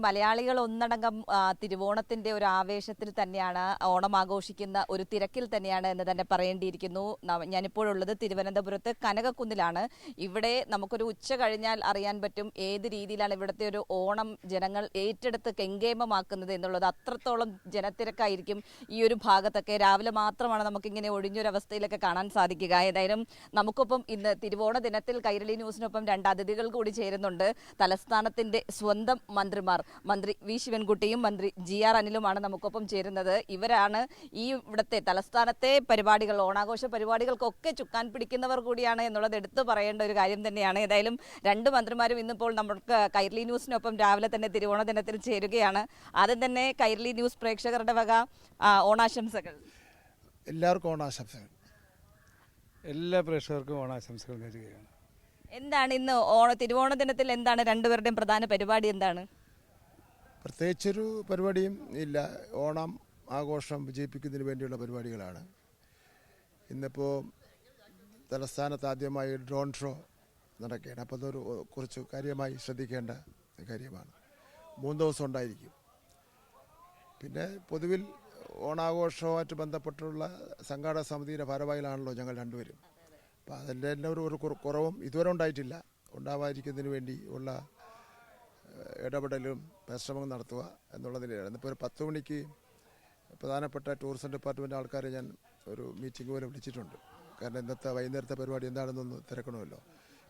മലയാളികൾ ഒന്നടങ്കം തിരുവോണത്തിന്റെ ഒരു ആവേശത്തിൽ തന്നെയാണ് ഓണം ആഘോഷിക്കുന്ന ഒരു തിരക്കിൽ തന്നെയാണ് എന്ന് തന്നെ പറയേണ്ടിയിരിക്കുന്നു. ഞാനിപ്പോഴുള്ളത് തിരുവനന്തപുരത്ത് കനകക്കുന്നിലാണ്. ഇവിടെ നമുക്കൊരു ഉച്ച കഴിഞ്ഞാൽ അറിയാൻ പറ്റും ഏത് രീതിയിലാണ് ഇവിടുത്തെ ഒരു ഓണം ജനങ്ങൾ ഏറ്റെടുത്ത് കെങ്കേമമാക്കുന്നത് എന്നുള്ളത്. അത്രത്തോളം ജനത്തിരക്കായിരിക്കും ഈ ഒരു ഭാഗത്തൊക്കെ. രാവിലെ മാത്രമാണ് നമുക്കിങ്ങനെ ഒഴിഞ്ഞൊരവസ്ഥയിലൊക്കെ കാണാൻ സാധിക്കുക. ഏതായാലും നമുക്കൊപ്പം ഇന്ന് തിരുവോണ ദിനത്തിൽ കൈരളി ന്യൂസിനൊപ്പം രണ്ട് അതിഥികൾ കൂടി ചേരുന്നുണ്ട്. തലസ്ഥാനത്തിന്റെ സ്വന്തം മന്ത്രിമാർ, മന്ത്രി വി ശിവൻകുട്ടിയും മന്ത്രി GR അനിലുമാണ് നമുക്കൊപ്പം ചേരുന്നത്. ഇവരാണ് ഈ ഇവിടുത്തെ തലസ്ഥാനത്തെ പരിപാടികൾ, ഓണാഘോഷ പരിപാടികൾക്കൊക്കെ ചുക്കാൻ പിടിക്കുന്നവർ കൂടിയാണ് എന്നുള്ളത് എടുത്തു പറയേണ്ട ഒരു കാര്യം തന്നെയാണ്. ഏതായാലും രണ്ട് മന്ത്രിമാരും ഇന്നിപ്പോൾ നമുക്ക് കൈരളി ന്യൂസിനൊപ്പം രാവിലെ തന്നെ തിരുവോണ ദിനത്തിൽ ചേരുകയാണ്. ആദ്യം തന്നെ കൈരളി ന്യൂസ് പ്രേക്ഷകരുടെ വക ഓണാശംസകൾ. എല്ലാവർക്കും ഓണാശംസകൾ. എല്ലാ പ്രേക്ഷകർക്കും ഓണാശംസകൾ നേരുകയാണ്. എന്താണ് ഇന്ന് തിരുവോണ ദിനത്തിൽ എന്താണ് രണ്ടുപേരുടെയും പ്രധാന പരിപാടി? എന്താണ്? പ്രത്യേകിച്ചൊരു പരിപാടിയും ഇല്ല. ഓണം ആഘോഷം വിജയിപ്പിക്കുന്നതിന് വേണ്ടിയുള്ള പരിപാടികളാണ്. ഇന്നിപ്പോൾ തലസ്ഥാനത്ത് ആദ്യമായി ഡ്രോൺ ഷോ നടക്കുകയാണ്. അപ്പോൾ അതൊരു കുറച്ച് കാര്യമായി ശ്രദ്ധിക്കേണ്ട കാര്യമാണ്. 3 ദിവസം ഉണ്ടായിരിക്കും. പിന്നെ പൊതുവിൽ ഓണാഘോഷവുമായിട്ട് ബന്ധപ്പെട്ടുള്ള സംഘാടക സമിതിയുടെ ഭാരവാഹികളാണല്ലോ ഞങ്ങൾ രണ്ടുപേരും. അപ്പോൾ അതിൻ്റെ തന്നെ ഒരു കുറവും ഇതുവരെ ഉണ്ടായിട്ടില്ല. ഉണ്ടാവാതിരിക്കുന്നതിന് വേണ്ടി ഉള്ള ഇടപെടലും പരിശ്രമം നടത്തുക എന്നുള്ള നിലയിലാണ്. ഇന്നിപ്പോൾ ഒരു 10 മണിക്ക് പ്രധാനപ്പെട്ട ടൂറിസം ഡിപ്പാർട്ട്മെൻറ്റ് ആൾക്കാരെ ഞാൻ ഒരു മീറ്റിംഗ് പോലെ വിളിച്ചിട്ടുണ്ട്. കാരണം ഇന്നത്തെ വൈകുന്നേരത്തെ പരിപാടി എന്താണെന്നൊന്ന് തിരക്കണമല്ലോ.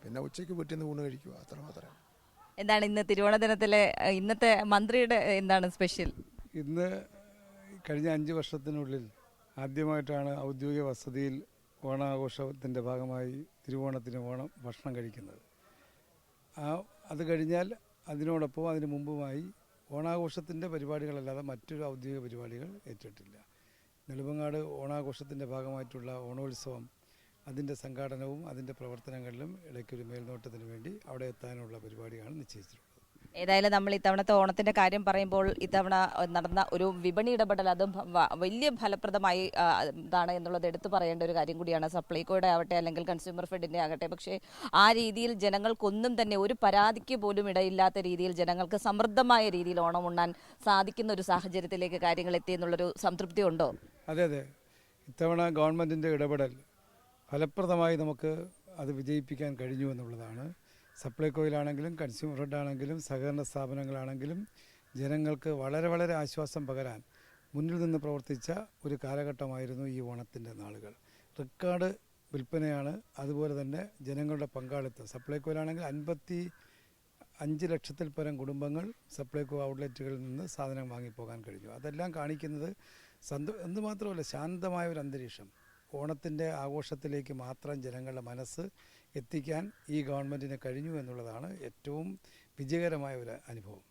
പിന്നെ ഉച്ചയ്ക്ക് വീട്ടിൽ നിന്ന് ഊണ് കഴിക്കുക, അത്രമാത്രമേ. എന്താണ് ഇന്ന് തിരുവോണ ദിനത്തിലെ ഇന്നത്തെ മന്ത്രിയുടെ എന്താണ് സ്പെഷ്യൽ? ഇന്ന് കഴിഞ്ഞ 5 വർഷത്തിനുള്ളിൽ ആദ്യമായിട്ടാണ് ഔദ്യോഗിക വസതിയിൽ ഓണാഘോഷത്തിൻ്റെ ഭാഗമായി തിരുവോണത്തിന് ഓണം ഭക്ഷണം കഴിക്കുന്നത്. അത് കഴിഞ്ഞാൽ അതിനോടൊപ്പം അതിനു മുമ്പുമായി ഓണാഘോഷത്തിൻ്റെ പരിപാടികളല്ലാതെ മറ്റൊരു ഔദ്യോഗിക പരിപാടികൾ ഏറ്റിട്ടില്ല. നെടുമങ്ങാട് ഓണാഘോഷത്തിൻ്റെ ഭാഗമായിട്ടുള്ള ഓണോത്സവം, അതിൻ്റെ സംഘാടനവും അതിൻ്റെ പ്രവർത്തനങ്ങളിലും ഇടയ്ക്കൊരു മേൽനോട്ടത്തിന് വേണ്ടി അവിടെ എത്താനുള്ള പരിപാടിയാണ് നിശ്ചയിച്ചിട്ടുള്ളത്. ഏതായാലും നമ്മൾ ഇത്തവണത്തെ ഓണത്തിന്റെ കാര്യം പറയുമ്പോൾ ഇത്തവണ നടന്ന ഒരു വിപണി ഇടപെടൽ അതും വലിയ ഫലപ്രദമായി ഇതാണ് എന്നുള്ളത് എടുത്തു പറയേണ്ട ഒരു കാര്യം കൂടിയാണ്. സപ്ലൈകോയുടെ ആവട്ടെ അല്ലെങ്കിൽ കൺസ്യൂമർ ഫെഡിന്റെ ആകട്ടെ, പക്ഷേ ആ രീതിയിൽ ജനങ്ങൾക്കൊന്നും തന്നെ ഒരു പരാതിക്ക് പോലും ഇടയില്ലാത്ത രീതിയിൽ ജനങ്ങൾക്ക് സമൃദ്ധമായ രീതിയിൽ ഓണം ഉണ്ണാൻ സാധിക്കുന്ന ഒരു സാഹചര്യത്തിലേക്ക് കാര്യങ്ങൾ എത്തി എന്നുള്ളൊരു സംതൃപ്തി ഉണ്ടോ? അതെ, ഇത്തവണ ഗവൺമെൻറ്റിൻ്റെ ഇടപെടൽ ഫലപ്രദമായി നമുക്ക് അത് വിജയിപ്പിക്കാൻ കഴിഞ്ഞു എന്നുള്ളതാണ്. സപ്ലൈകോയിലാണെങ്കിലും കൺസ്യൂമർ ഫെഡാണെങ്കിലും സഹകരണ സ്ഥാപനങ്ങളാണെങ്കിലും ജനങ്ങൾക്ക് വളരെ വളരെ ആശ്വാസം പകരാൻ മുന്നിൽ നിന്ന് പ്രവർത്തിച്ച ഒരു കാലഘട്ടമായിരുന്നു ഈ ഓണത്തിൻ്റെ നാളുകൾ. റെക്കോർഡ് വിൽപ്പനയാണ്. അതുപോലെ തന്നെ ജനങ്ങളുടെ പങ്കാളിത്തം. സപ്ലൈകോയിലാണെങ്കിൽ 55 ലക്ഷത്തിൽ പരം കുടുംബങ്ങൾ സപ്ലൈകോ ഔട്ട്ലെറ്റുകളിൽ നിന്ന് സാധനം വാങ്ങിപ്പോകാൻ കഴിഞ്ഞു. അതെല്ലാം കാണിക്കുന്നത് എന്ന് മാത്രമല്ല, ശാന്തമായ ഒരു അന്തരീക്ഷം. ഓണത്തിൻ്റെ ആഘോഷത്തിലേക്ക് മാത്രം ജനങ്ങളുടെ മനസ്സ് എത്തിക്കാൻ ഈ ഗവൺമെൻറ്റിന് കഴിഞ്ഞു എന്നുള്ളതാണ് ഏറ്റവും വിജയകരമായ ഒരു അനുഭവം.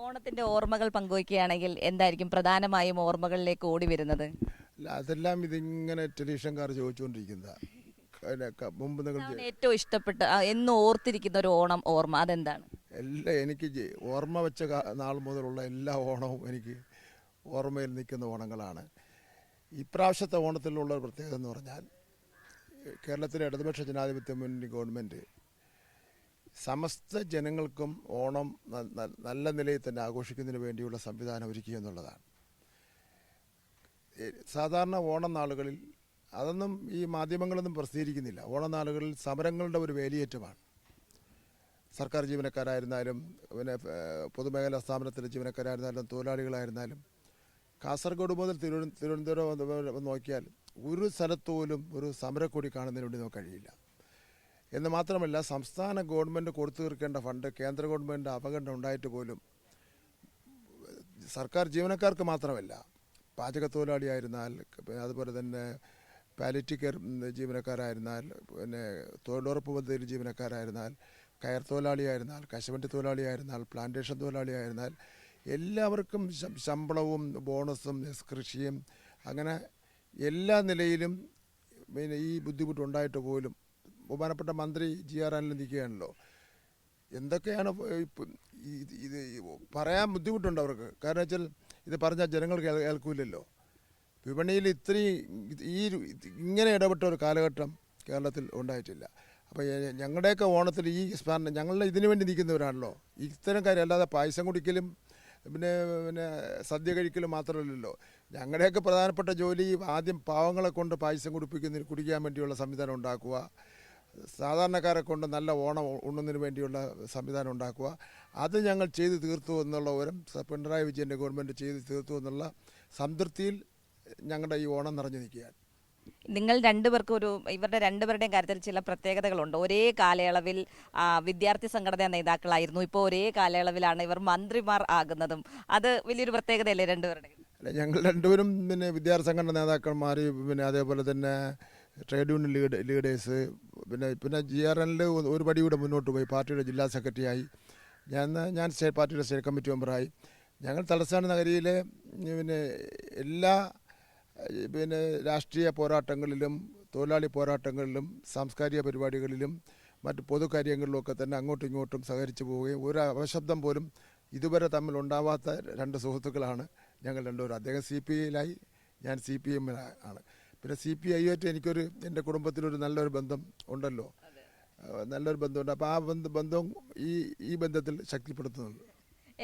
ഓണത്തിൻ്റെ ഓർമ്മകൾ പങ്കുവയ്ക്കുകയാണെങ്കിൽ എന്തായിരിക്കും പ്രധാനമായും ഓർമ്മകളിലേക്ക് ഓടി വരുന്നത്? അതെല്ലാം ഇതിങ്ങനെ ടെലിവിഷൻകാർ ചോദിച്ചുകൊണ്ടിരിക്കുന്നത്. മുമ്പ് ഏറ്റവും ഇഷ്ടപ്പെട്ട എന്ന് ഓർത്തിരിക്കുന്ന ഒരു ഓണം ഓർമ്മ അതെന്താണ്? എനിക്ക് ഓർമ്മ വെച്ച നാൾ മുതലുള്ള എല്ലാ ഓണവും എനിക്ക് ഓർമ്മയിൽ നിൽക്കുന്ന ഓണങ്ങളാണ്. ഇപ്രാവശ്യത്തെ ഓണത്തിലുള്ള പ്രത്യേകത എന്ന് പറഞ്ഞാൽ, കേരളത്തിലെ ഇടതുപക്ഷ ജനാധിപത്യ മുന്നണി ഗവൺമെൻറ് സമസ്ത ജനങ്ങൾക്കും ഓണം നല്ല നിലയിൽ തന്നെ ആഘോഷിക്കുന്നതിന് വേണ്ടിയുള്ള സംവിധാനം ഒരുക്കി എന്നുള്ളതാണ്. സാധാരണ ഓണം നാളുകളിൽ അതൊന്നും ഈ മാധ്യമങ്ങളൊന്നും പ്രസിദ്ധീകരിക്കുന്നില്ല. ഓണനാളുകളിൽ സമരങ്ങളുടെ ഒരു വേലിയേറ്റമാണ്. സർക്കാർ ജീവനക്കാരായിരുന്നാലും പിന്നെ പൊതുമേഖലാ സ്ഥാപനത്തിലെ ജീവനക്കാരായിരുന്നാലും തൊഴിലാളികളായിരുന്നാലും കാസർഗോഡ് മുതൽ തിരുവനന്തപുരം നോക്കിയാൽ ഒരു സ്ഥലത്ത് പോലും ഒരു സമരക്കൊടി കാണുന്നതിന് വേണ്ടി നമുക്ക് കഴിയില്ല. എന്ന് മാത്രമല്ല, സംസ്ഥാന ഗവൺമെൻറ് കൊടുത്തു തീർക്കേണ്ട ഫണ്ട് കേന്ദ്ര ഗവൺമെൻറ് അവഗണന ഉണ്ടായിട്ട് പോലും സർക്കാർ ജീവനക്കാർക്ക് മാത്രമല്ല, പാചകത്തൊഴിലാളിയായിരുന്നാൽ, അതുപോലെ തന്നെ പാലിറ്റീവ് കെയർ ജീവനക്കാരായിരുന്നാൽ, പിന്നെ തൊഴിലുറപ്പ് പദ്ധതിയിൽ ജീവനക്കാരായിരുന്നാൽ, കയർ തൊഴിലാളിയായിരുന്നാൽ, കശുവണ്ടി തൊഴിലാളിയായിരുന്നാൽ, പ്ലാന്റേഷൻ തൊഴിലാളിയായിരുന്നാൽ എല്ലാവർക്കും ശമ്പളവും ബോണസും കൃഷിയും അങ്ങനെ എല്ലാ നിലയിലും പിന്നെ ഈ ബുദ്ധിമുട്ടുണ്ടായിട്ട് പോലും ബഹുമാനപ്പെട്ട മന്ത്രി GR അനിൽ നിൽക്കുകയാണല്ലോ. എന്തൊക്കെയാണ് ഇത് പറയാൻ ബുദ്ധിമുട്ടുണ്ട് അവർക്ക്. കാരണം വെച്ചാൽ ഇത് പറഞ്ഞാൽ ജനങ്ങൾക്ക് കേൾക്കില്ലല്ലോ. വിപണിയിൽ ഇങ്ങനെ ഇടപെട്ട ഒരു കാലഘട്ടം കേരളത്തിൽ ഉണ്ടായിട്ടില്ല. അപ്പോൾ ഞങ്ങളുടെയൊക്കെ ഓണത്തിൽ ഈ സ്പാൻ ഞങ്ങളുടെ ഇതിനു വേണ്ടി നിൽക്കുന്നവരാണല്ലോ. ഇത്തരം കാര്യം അല്ലാതെ പായസം കുടിക്കലും പിന്നെ പിന്നെ സദ്യ കഴിക്കലും മാത്രമല്ലല്ലോ. ഞങ്ങളുടെയൊക്കെ പ്രധാനപ്പെട്ട ജോലി ആദ്യം പാവങ്ങളെ കൊണ്ട് പായസം കുടിക്കാൻ വേണ്ടിയുള്ള സംവിധാനം ഉണ്ടാക്കുക, സാധാരണക്കാരെ കൊണ്ട് നല്ല ഓണം ഉണ്ണുന്നതിന് വേണ്ടിയുള്ള സംവിധാനം ഉണ്ടാക്കുക. അത് ഞങ്ങൾ ചെയ്ത് തീർത്തു എന്നുള്ള പിണറായി വിജയൻ്റെ ഗവൺമെൻറ് ചെയ്ത് തീർത്തു എന്നുള്ള സംതൃപ്തിയിൽ ഞങ്ങളുടെ ഈ ഓണം നിറഞ്ഞു നിൽക്കുകയാണ്. നിങ്ങൾ രണ്ടുപേർക്കും ഇവരുടെ രണ്ടുപേരുടെയും കാര്യത്തിൽ ചില പ്രത്യേകതകളുണ്ട്. ഒരേ കാലയളവിൽ വിദ്യാർത്ഥി സംഘടനാ നേതാക്കളായിരുന്നു, ഇപ്പോൾ ഒരേ കാലയളവിലാണ് ഇവർ മന്ത്രിമാർ ആകുന്നതും. അത് വലിയൊരു പ്രത്യേകതയല്ലേ രണ്ടുപേരുടെയും? അല്ല, ഞങ്ങൾ രണ്ടുപേരും പിന്നെ വിദ്യാർത്ഥി സംഘടന നേതാക്കന്മാർ, പിന്നെ അതേപോലെ തന്നെ ട്രേഡ് യൂണിയൻ ലീഡേഴ്സ്, പിന്നെ GRNൽ ഒരു പടി കൂടെ മുന്നോട്ട് പോയി പാർട്ടിയുടെ ജില്ലാ സെക്രട്ടറിയായി. ഞാൻ പാർട്ടിയുടെ സ്റ്റേറ്റ് കമ്മിറ്റി മെമ്പറായി. ഞങ്ങൾ തലസ്ഥാന നഗരിയിലെ പിന്നെ എല്ലാ പിന്നെ രാഷ്ട്രീയ പോരാട്ടങ്ങളിലും തൊഴിലാളി പോരാട്ടങ്ങളിലും സാംസ്കാരിക പരിപാടികളിലും മറ്റ് പൊതുകാര്യങ്ങളിലുമൊക്കെ തന്നെ അങ്ങോട്ടും ഇങ്ങോട്ടും സഹകരിച്ചു പോവുകയും ഒരു അവശബ്ദം പോലും ഇതുവരെ തമ്മിൽ ഉണ്ടാവാത്ത രണ്ട് സുഹൃത്തുക്കളാണ് ഞങ്ങൾ രണ്ടുപേരും. അദ്ദേഹം CPIയിലായി, ഞാൻ CPM ആണ്. പിന്നെ CPI-ആയിട്ട് എൻ്റെ കുടുംബത്തിലൊരു നല്ലൊരു ബന്ധം ഉണ്ടല്ലോ, നല്ലൊരു ബന്ധമുണ്ട്. അപ്പോൾ ആ ബന്ധവും ഈ ബന്ധത്തിൽ ശക്തിപ്പെടുത്തുന്നുണ്ട്.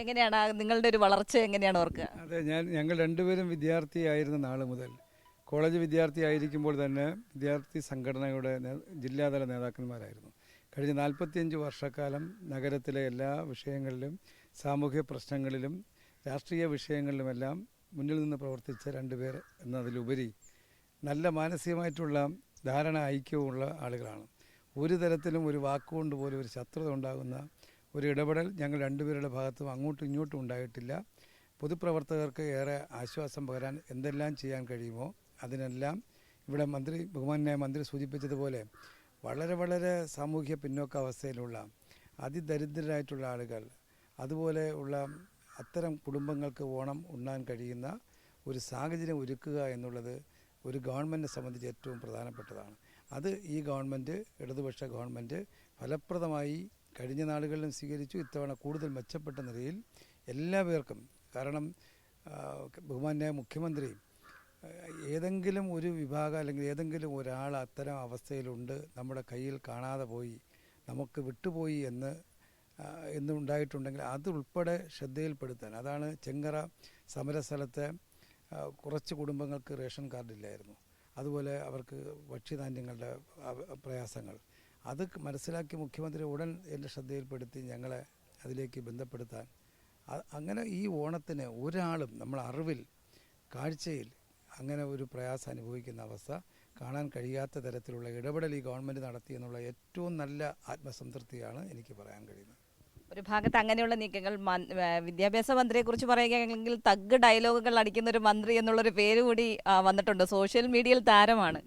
എങ്ങനെയാണ് നിങ്ങളുടെ ഒരു വളർച്ച എങ്ങനെയാണ് ഓർക്കുക? അതെ, ഞങ്ങൾ രണ്ടുപേരും വിദ്യാർത്ഥിയായിരുന്ന നാൾ മുതൽ കോളേജ് വിദ്യാർത്ഥി ആയിരിക്കുമ്പോൾ തന്നെ വിദ്യാർത്ഥി സംഘടനയുടെ ജില്ലാതല നേതാക്കന്മാരായിരുന്നു. കഴിഞ്ഞ 45 വർഷക്കാലം നഗരത്തിലെ എല്ലാ വിഷയങ്ങളിലും സാമൂഹ്യ പ്രശ്നങ്ങളിലും രാഷ്ട്രീയ വിഷയങ്ങളിലുമെല്ലാം മുന്നിൽ നിന്ന് പ്രവർത്തിച്ച രണ്ടുപേർ എന്നതിലുപരി നല്ല മാനസികമായിട്ടുള്ള ധാരണ ഐക്യവുമുള്ള ആളുകളാണ്. ഒരു തരത്തിലും ഒരു വാക്കുകൊണ്ട് പോലും ഒരു ശത്രുത ഉണ്ടാകുന്ന ഒരു ഇടപെടൽ ഞങ്ങൾ രണ്ടുപേരുടെ ഭാഗത്തും അങ്ങോട്ടും ഇങ്ങോട്ടും ഉണ്ടായിട്ടില്ല. പൊതുപ്രവർത്തകർക്ക് ഏറെ ആശ്വാസം പകരാൻ എന്തെല്ലാം ചെയ്യാൻ കഴിയുമോ അതിനെല്ലാം ഇവിടെ ബഹുമാന്യായ മന്ത്രി സൂചിപ്പിച്ചതുപോലെ വളരെ വളരെ സാമൂഹ്യ പിന്നോക്കാവസ്ഥയിലുള്ള അതിദരിദ്രരായിട്ടുള്ള ആളുകൾ, അതുപോലെ ഉള്ള അത്തരം കുടുംബങ്ങൾക്ക് ഓണം ഉണ്ണാൻ കഴിയുന്ന ഒരു സാഹചര്യം ഒരുക്കുക എന്നുള്ളത് ഒരു ഗവൺമെൻറ്റിനെ സംബന്ധിച്ച് ഏറ്റവും പ്രധാനപ്പെട്ടതാണ്. അത് ഈ ഗവൺമെൻറ്, ഇടതുപക്ഷ ഗവൺമെൻറ് ഫലപ്രദമായി കഴിഞ്ഞ നാളുകളിലും സ്വീകരിച്ചു. ഇത്തവണ കൂടുതൽ മെച്ചപ്പെട്ട നിലയിൽ എല്ലാ പേർക്കും, കാരണം ബഹുമാന്യായ മുഖ്യമന്ത്രി ഏതെങ്കിലും ഒരു വിഭാഗം അല്ലെങ്കിൽ ഏതെങ്കിലും ഒരാൾ അത്തരം അവസ്ഥയിലുണ്ട്, നമ്മുടെ കയ്യിൽ കാണാതെ പോയി, നമുക്ക് വിട്ടുപോയി എന്നുണ്ടായിട്ടുണ്ടെങ്കിൽ അതുൾപ്പെടെ ശ്രദ്ധയിൽപ്പെടുത്താൻ, അതാണ് ചെങ്കറ സമരസ്ഥലത്തെ കുറച്ച് കുടുംബങ്ങൾക്ക് റേഷൻ കാർഡില്ലായിരുന്നു, അതുപോലെ അവർക്ക് ഭക്ഷ്യധാന്യങ്ങളുടെ പ്രയാസങ്ങൾ, അത് മനസ്സിലാക്കി മുഖ്യമന്ത്രി ഉടൻ എൻ്റെ ശ്രദ്ധയിൽപ്പെടുത്തി ഞങ്ങളെ അതിലേക്ക് ബന്ധപ്പെടുത്താൻ. അങ്ങനെ ഈ ഓണത്തിന് ഒരാളും നമ്മൾ അറിവിൽ കാഴ്ചയിൽ അങ്ങനെ ഒരു പ്രയാസം അനുഭവിക്കുന്ന അവസ്ഥ കാണാൻ കഴിയാത്ത തരത്തിലുള്ള ഇടപെടൽ ഈ ഗവൺമെൻറ് നടത്തി എന്നുള്ള ഏറ്റവും നല്ല ആത്മസംതൃപ്തിയാണ് എനിക്ക് പറയാൻ കഴിയുന്നത്. ഒരു ഭാഗത്ത് അങ്ങനെയുള്ള നീക്കങ്ങൾ, വിദ്യാഭ്യാസ മന്ത്രിയെക്കുറിച്ച് പറയുകയാണെങ്കിൽ തഗ് ഡയലോഗുകൾ അടിക്കുന്ന ഒരു മന്ത്രി എന്നുള്ളൊരു പേര് കൂടി വന്നിട്ടുണ്ട്, സോഷ്യൽ മീഡിയയിൽ താരമാണ്.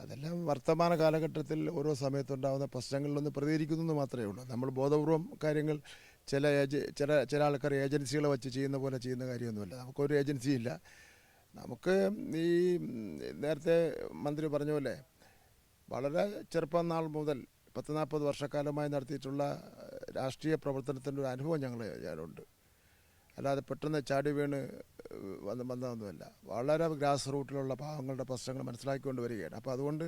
അതെല്ലാം വർത്തമാന കാലഘട്ടത്തിൽ ഓരോ സമയത്തുണ്ടാകുന്ന പ്രശ്നങ്ങളിലൊന്ന് പ്രതികരിക്കുന്നു മാത്രമേ ഉള്ളൂ. നമ്മൾ ബോധപൂർവം കാര്യങ്ങൾ ചില ആൾക്കാർ ഏജൻസികളെ വച്ച് ചെയ്യുന്ന പോലെ ചെയ്യുന്ന കാര്യമൊന്നുമില്ല. നമുക്കൊരു ഏജൻസിയില്ല. നമുക്ക് ഈ നേരത്തെ മന്ത്രി പറഞ്ഞ പോലെ വളരെ ചെറുപ്പം നാൾ മുതൽ 40-40 വർഷക്കാലമായി നടത്തിയിട്ടുള്ള രാഷ്ട്രീയ പ്രവർത്തനത്തിൻ്റെ ഒരു അനുഭവം ഞാനുണ്ട്. അല്ലാതെ പെട്ടെന്ന് ചാടി വീണ് വന്നതൊന്നുമല്ല. വളരെ ഗ്രാസ് റൂട്ടിലുള്ള പാവങ്ങളുടെ പ്രശ്നങ്ങൾ മനസ്സിലാക്കിക്കൊണ്ട് വരികയാണ്. അപ്പോൾ അതുകൊണ്ട്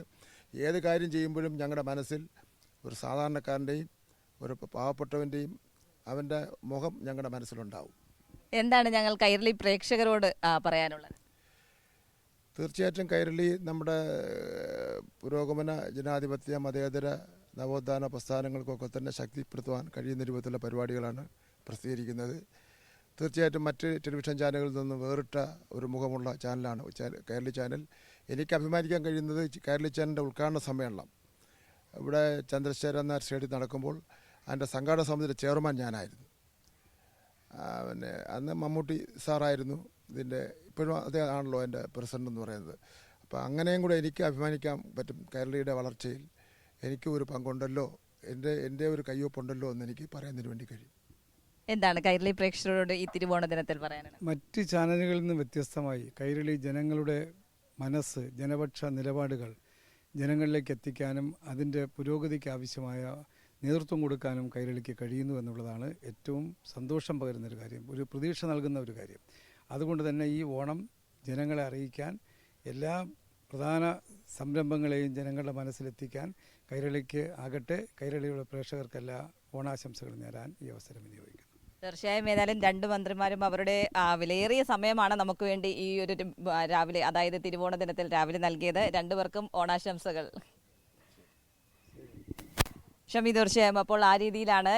ഏത് കാര്യം ചെയ്യുമ്പോഴും ഞങ്ങളുടെ മനസ്സിൽ ഒരു സാധാരണക്കാരൻ്റെയും ഒരു പാവപ്പെട്ടവൻ്റെയും അവൻ്റെ മുഖം ഞങ്ങളുടെ മനസ്സിലുണ്ടാവും. എന്താണ് ഞങ്ങൾ കൈരളി പ്രേക്ഷകരോട് പറയാനുള്ളത്? തീർച്ചയായിട്ടും കൈരളി നമ്മുടെ പുരോഗമന, ജനാധിപത്യ, മതേതര, നവോത്ഥാന പ്രസ്ഥാനങ്ങൾക്കൊക്കെ തന്നെ ശക്തിപ്പെടുത്തുവാൻ കഴിയുന്ന രൂപത്തിലുള്ള പരിപാടികളാണ് പ്രസിദ്ധീകരിക്കുന്നത്. തീർച്ചയായിട്ടും മറ്റ് ടെലിവിഷൻ ചാനലുകളിൽ നിന്ന് വേറിട്ട ഒരു മുഖമുള്ള ചാനലാണ് കൈരളി ചാനൽ. എനിക്ക് അഭിമാനിക്കാൻ കഴിയുന്നത് കൈരളി ചാനലിൻ്റെ ഉദ്ഘാടന സമ്മേളനം ഇവിടെ ചന്ദ്രശേഖരൻ നായർ സ്റ്റേഡിയത്തിൽ നടക്കുമ്പോൾ അതിൻ്റെ സംഘാടക സമിതിയുടെ ചെയർമാൻ ഞാനായിരുന്നു. പിന്നെ അന്ന് മമ്മൂട്ടി സാറായിരുന്നു ഇതിൻ്റെ, ഇപ്പോഴും അതേതാണല്ലോ എൻ്റെ പ്രസിഡന്റ് എന്ന് പറയുന്നത്. അപ്പോൾ അങ്ങനെയും കൂടെ എനിക്ക് അഭിമാനിക്കാൻ പറ്റും. കൈരളിയുടെ വളർച്ചയിൽ എനിക്ക് ഒരു പങ്കുണ്ടല്ലോ, എൻ്റെ ഒരു കയ്യൊപ്പുണ്ടല്ലോ എന്ന് എനിക്ക് പറയുന്നതിന് വേണ്ടി കഴിയും. എന്താണ് കൈരളി പ്രേക്ഷകരോട് ഈ തിരുവോണ ദിനത്തിൽ പറയാനാണ്? മറ്റ് ചാനലുകളിൽ നിന്ന് വ്യത്യസ്തമായി കൈരളി ജനങ്ങളുടെ മനസ്സ്, ജനപക്ഷ നിലപാടുകൾ ജനങ്ങളിലേക്ക് എത്തിക്കാനും അതിൻ്റെ പുരോഗതിക്ക് ആവശ്യമായ നേതൃത്വം കൊടുക്കാനും കൈരളിക്ക് കഴിയുന്നു എന്നുള്ളതാണ് ഏറ്റവും സന്തോഷം പകരുന്നൊരു കാര്യം, ഒരു പ്രതീക്ഷ നൽകുന്ന ഒരു കാര്യം. അതുകൊണ്ട് തന്നെ ഈ ഓണം ജനങ്ങളെ അറിയിക്കാൻ, എല്ലാ പ്രധാന സംരംഭങ്ങളെയും ജനങ്ങളുടെ മനസ്സിലെത്തിക്കാൻ കൈരളിക്ക് ആകട്ടെ, കൈരളിയുടെ പ്രേക്ഷകർക്കെല്ലാം ഓണാശംസകൾ നേരാൻ ഈ അവസരം വിനിയോഗിക്കുന്നു. തീർച്ചയായും ഏതായാലും രണ്ട് മന്ത്രിമാരും അവരുടെ വിലയേറിയ സമയമാണ് നമുക്ക് വേണ്ടി ഈ ഒരു രാവിലെ, അതായത് തിരുവോണ ദിനത്തിൽ രാവിലെ നൽകിയത്. രണ്ടുപേർക്കും ഓണാശംസകൾ. ഷമി, തീർച്ചയായും അപ്പോൾ ആ രീതിയിലാണ്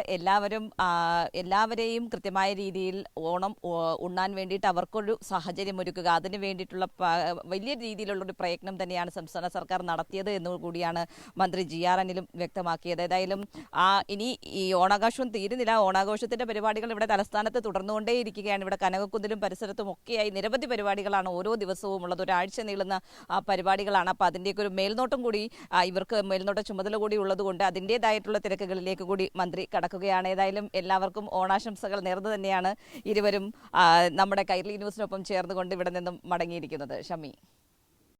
എല്ലാവരെയും കൃത്യമായ രീതിയിൽ ഓണം ഉണ്ണാൻ വേണ്ടിയിട്ട് അവർക്കൊരു സാഹചര്യം ഒരുക്കുക, അതിന് വേണ്ടിയിട്ടുള്ള വലിയ രീതിയിലുള്ളൊരു പ്രയത്നം തന്നെയാണ് സംസ്ഥാന സർക്കാർ നടത്തിയത് എന്നുകൂടിയാണ് മന്ത്രി GR അനിലും വ്യക്തമാക്കിയത്. ഏതായാലും ഇനി ഈ ഓണാഘോഷം തീരുന്നില്ല. ഓണാഘോഷത്തിന്റെ പരിപാടികൾ ഇവിടെ തലസ്ഥാനത്ത് തുടർന്നുകൊണ്ടേയിരിക്കുകയാണ്. ഇവിടെ കനകക്കുന്നിലും പരിസരത്തും ഒക്കെയായി നിരവധി പരിപാടികളാണ് ഓരോ ദിവസവും ഉള്ളത്. ഒരാഴ്ച നീളുന്ന പരിപാടികളാണ്. അപ്പോൾ അതിൻ്റെയൊക്കെ ഒരു മേൽനോട്ടം കൂടി ഇവർക്ക് മേൽനോട്ട ചുമതല കൂടി ഉള്ളതുകൊണ്ട് അതിൻ്റെതായിട്ടുള്ള തിരക്കുകളിലേക്ക് കൂടി മന്ത്രി കടക്കുകയാണ്. ഏതായാലും എല്ലാവർക്കും ഓണാശംസകൾ നേർന്നു തന്നെയാണ് ഇരുവരും നമ്മുടെ കൈരളി ന്യൂസിനൊപ്പം ചേർന്നുകൊണ്ട് ഇവിടെ നിന്നും മടങ്ങിയിരിക്കുന്നത്. ഷമി.